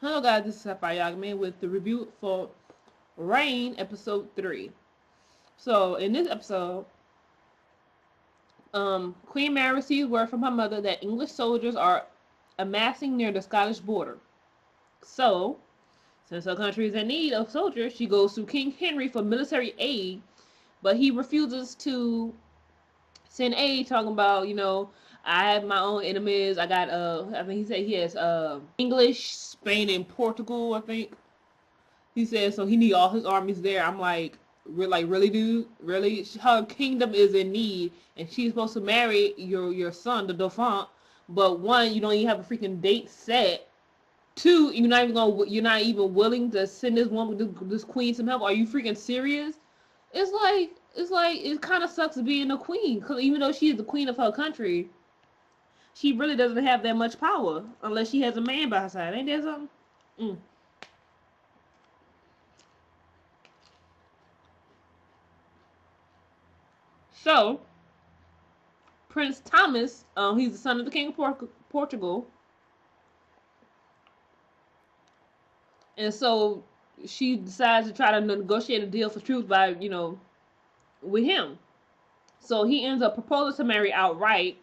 Hello guys, this is Sapphire Yagman with the review for Reign episode 3. So in this episode, Queen Mary receives word from her mother that English soldiers are amassing near the Scottish border. So, since her country is in need of soldiers, she goes to King Henry for military aid, but he refuses to send aid, talking about, I have my own enemies. I got I think he said he has English, Spain, and Portugal, I think. He said so he need all his armies there. I'm like, really, dude? Really? Her kingdom is in need, and she's supposed to marry your son, the Dauphin. But one, you don't even have a freaking date set. Two, you're not even willing to send this woman, this queen, some help. Are you freaking serious? It's like it kind of sucks being a queen, because even though she's the queen of her country, she really doesn't have that much power unless she has a man by her side. Ain't that something? Mm. So, Prince Thomas, he's the son of the King of Portugal. And so she decides to try to negotiate a deal for truth by, with him. So he ends up proposing to Mary outright,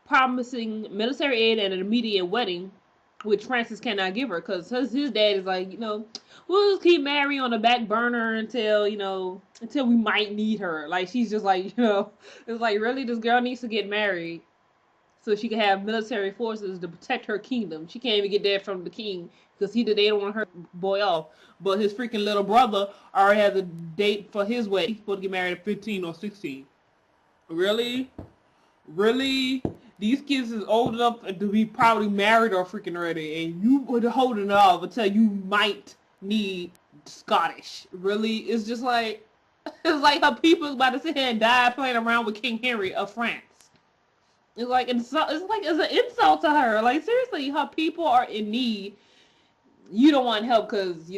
promising military aid and an immediate wedding, which Francis cannot give her because his dad is like, we'll just keep Mary on the back burner until we might need her. Like, she's just like, it's like, really, this girl needs to get married so she can have military forces to protect her kingdom. She can't even get that from the king because they don't want her boy off. But his freaking little brother already has a date for his wedding. He's supposed to get married at 15 or 16. Really? Really? These kids is old enough to be probably married or freaking ready, and you would holding off until you might need Scottish. Really? It's just like, it's like her people's about to sit here and die playing around with King Henry of France. It's like it's an insult to her. Like, seriously, her people are in need. You don't want help because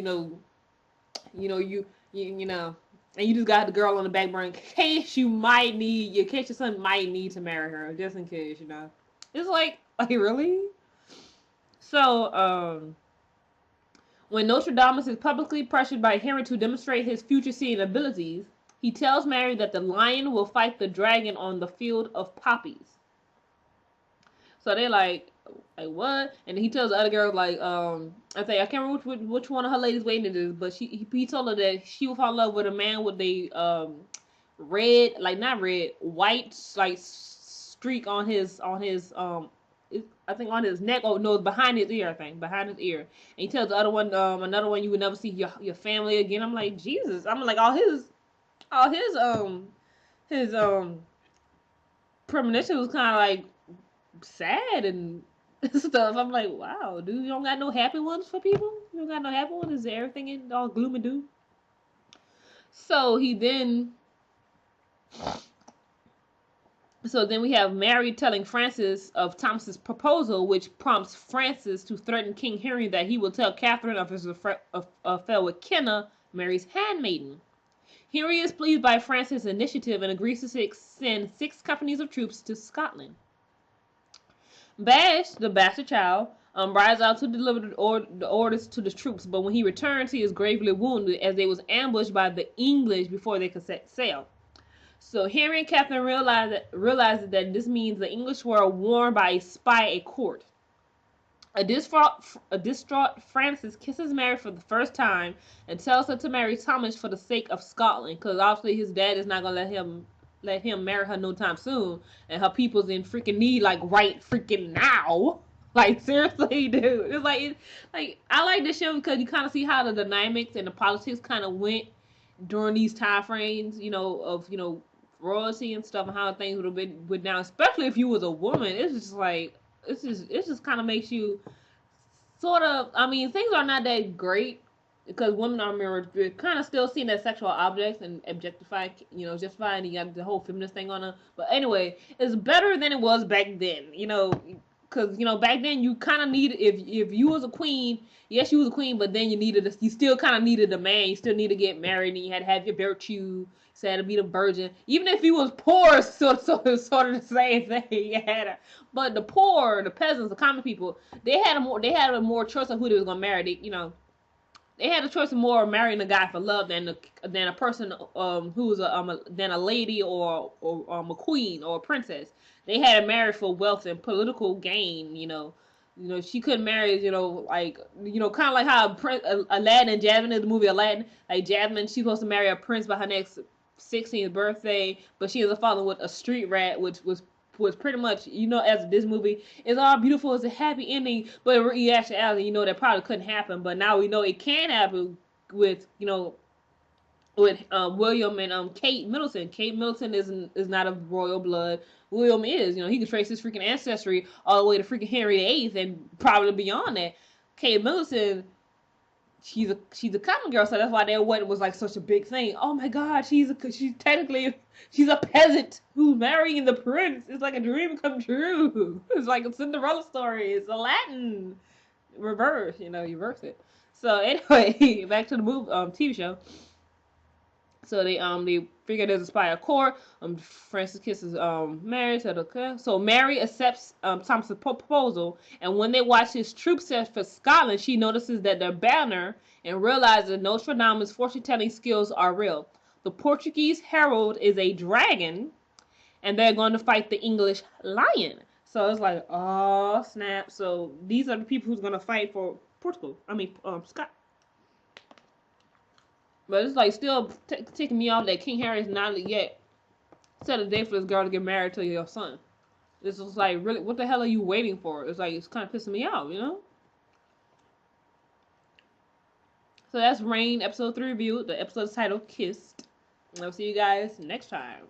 and you just got the girl on the back burner in case your son might need to marry her, just in case, It's like really? So, when Nostradamus is publicly pressured by Henry to demonstrate his future seeing abilities, he tells Mary that the lion will fight the dragon on the field of poppies. So they like what? And he tells the other girls like, I can't remember which one of her ladies waiting is, but he told her that she will fall in love with a man with a red, like not red, white like streak on his I think on his neck. Oh no, behind his ear. I think behind his ear. And he tells the other one, another one, you would never see your family again. I'm like, Jesus. I'm like, all his premonition was kind of like sad and stuff. I'm like, wow, dude, you don't got no happy ones for people? You don't got no happy ones? Is everything in all gloom and doom? So then we have Mary telling Francis of Thomas's proposal, which prompts Francis to threaten King Henry that he will tell Catherine of his affair with Kenna, Mary's handmaiden. Henry is pleased by Francis' initiative and agrees to send 6 companies of troops to Scotland. Bash, the bastard child, rides out to deliver the orders to the troops, but when he returns, he is gravely wounded as they was ambushed by the English before they could set sail. So Henry and Catherine realize that this means the English were warned by a spy at court. A distraught Francis kisses Mary for the first time and tells her to marry Thomas for the sake of Scotland, because obviously his dad is not gonna let him marry her no time soon, and her people's in freaking need like right freaking now. Like, seriously, dude. It's like I like this show because you kind of see how the dynamics and the politics kind of went during these time frames, of royalty and stuff, and how things would have been with now, especially if you was a woman. It's just like it just kind of makes you sort of. I mean, things are not that great because women are kind of still seen as sexual objects and objectified, justifying. You got the whole feminist thing on her. But anyway, it's better than it was back then. Because, you know, back then you kind of needed, if you was a queen, yes, you was a queen, but then you still kind of needed a man. You still need to get married, and you had to have your virtue. You had to be the virgin. Even if you was poor, sort of the same thing. But the poor, the peasants, the common people, they had a more choice of who they was gonna marry. They, you know, they had a choice of more marrying a guy for love than a person who's than a lady or a queen or a princess. They had to marry for wealth and political gain. She couldn't marry. Kind of like how Aladdin and Jasmine in the movie Aladdin. Like Jasmine, she's supposed to marry a prince by her next 16th birthday, but she ends up falling with a street rat, which was pretty much, as this movie is all beautiful, it's a happy ending, but in actuality, that probably couldn't happen. But now we know it can happen with, William and Kate Middleton. Kate Middleton is not of royal blood. William is. He can trace his freaking ancestry all the way to freaking Henry VIII and probably beyond that. Kate Middleton, she's a common girl, so that's why their wedding was like such a big thing. Oh my God, she's a peasant who's marrying the prince. It's like a dream come true. It's like a Cinderella story. It's Aladdin reverse. You reverse it. So anyway, back to the TV show. So they figure there's a spy at court. Francis kisses Mary to the so Mary accepts Thompson's proposal, and when they watch his troop set for Scotland, she notices that their banner and realizes that Nostradamus' fortune-telling skills are real. The Portuguese herald is a dragon, and they're going to fight the English lion. So it's like, oh snap! So these are the people who's going to fight for Portugal. Scott. But it's like still ticking me off that King Harry is not yet set a date for this girl to get married to your son. This is like, really, what the hell are you waiting for? It's like, it's kind of pissing me off, So that's Reign episode 3 review. The episode title Kissed. And I'll see you guys next time.